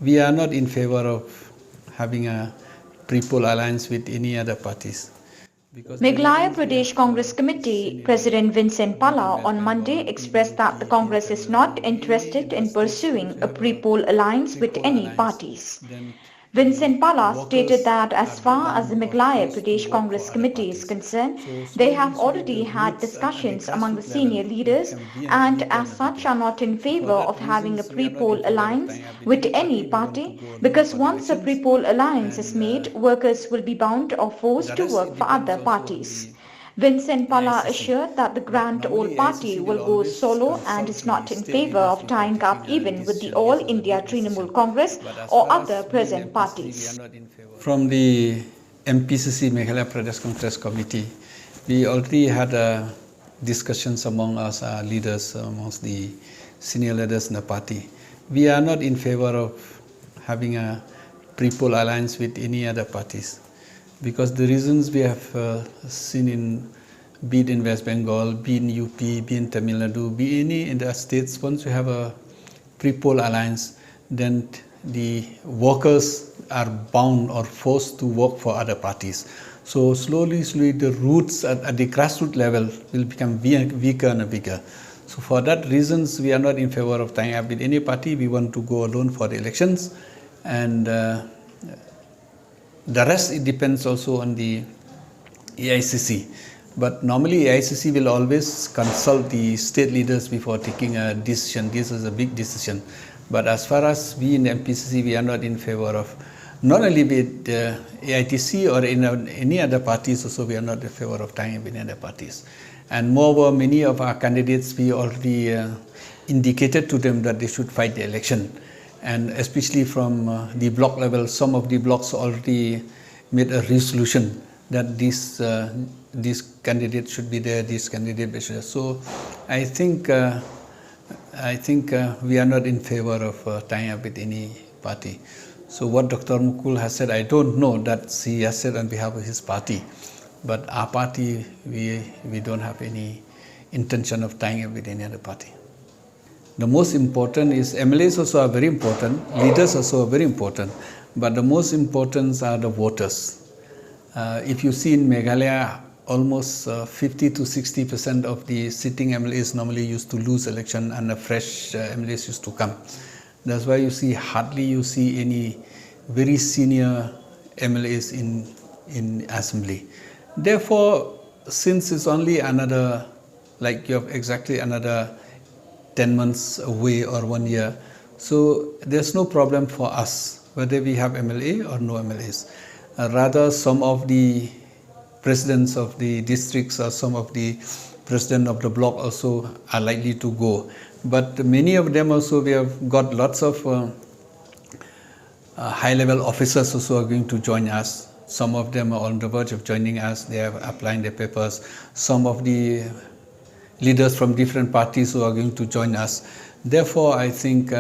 We are not in favor of having a pre-poll alliance with any other parties. Meghalaya Pradesh Congress Committee President Vincent Pala on Monday expressed that the Congress is not interested in pursuing a pre-poll alliance with any parties. Vincent Pala stated that as far as the Meghalaya Pradesh Congress Committee is concerned, they have already had discussions among the senior leaders and as such are not in favor of having a pre-poll alliance with any party because once a pre-poll alliance is made, workers will be bound or forced to work for other parties. Vincent Pala assured that the Grand Old Party will go solo and is not in favor of tying up even with the All India Trinamool Congress or other present parties. From the MPCC Meghalaya Pradesh Congress Committee, we already had discussions among us leaders, amongst the senior leaders in the party. We are not in favor of having a pre-poll alliance with any other parties, because the reasons we have seen be it in West Bengal, be in UP, be in Tamil Nadu, be any in the states, once you have a pre-poll alliance, then the workers are bound or forced to work for other parties. So slowly the roots at the grassroots level will become weaker and weaker. So for that reasons, we are not in favor of tying up with any party. We want to go alone for the elections, and the rest, it depends also on the AICC. But normally AICC will always consult the state leaders before taking a decision. This is a big decision. But as far as we in MPCC, we are not in favor of, not only with AITC or in any other parties also, we are not in favor of tying up with other parties. And moreover, many of our candidates, we already indicated to them that they should fight the election. And especially from the block level, some of the blocks already made a resolution that this candidate should be there, this candidate should be there. So I think we are not in favor of tying up with any party. So what Dr. Mukul has said, I don't know that he has said on behalf of his party. But our party, we don't have any intention of tying up with any other party. The most important is MLAs also are very important, leaders also are very important, but the most important are the voters. If you see in Meghalaya, almost 50 to 60% of the sitting MLAs normally used to lose election and the fresh MLAs used to come. That's why you see hardly you see any very senior MLAs in assembly. Therefore, since it's only another, like you have exactly another 10 months away or 1 year, so there's no problem for us whether we have MLA or no MLAs. Rather, some of the presidents of the districts or some of the president of the block also are likely to go. But many of them also, we have got lots of high-level officers also are going to join us. Some of them are on the verge of joining us. They are applying their papers. Some of the leaders from different parties who are going to join us. Therefore, I think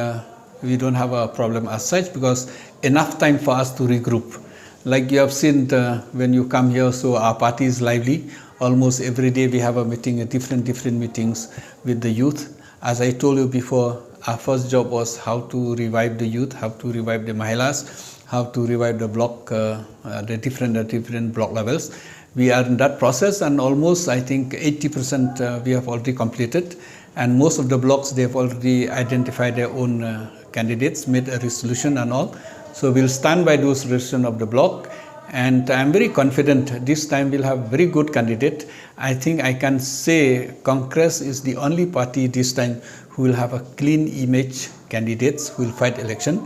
we don't have a problem as such, because enough time for us to regroup. Like you have seen when you come here, so our party is lively. Almost every day we have a meeting, different meetings with the youth. As I told you before, our first job was how to revive the youth, how to revive the Mahilas, how to revive the block, the different block levels. We are in that process, and almost I think 80% we have already completed. And most of the blocks, they have already identified their own candidates, made a resolution and all. So we'll stand by those resolution of the block, and I'm very confident this time we'll have very good candidate. I think I can say Congress is the only party this time who will have a clean image candidates who will fight election,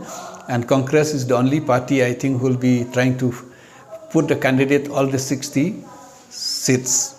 and Congress is the only party I think who will be trying to put the candidate all the 60 seats.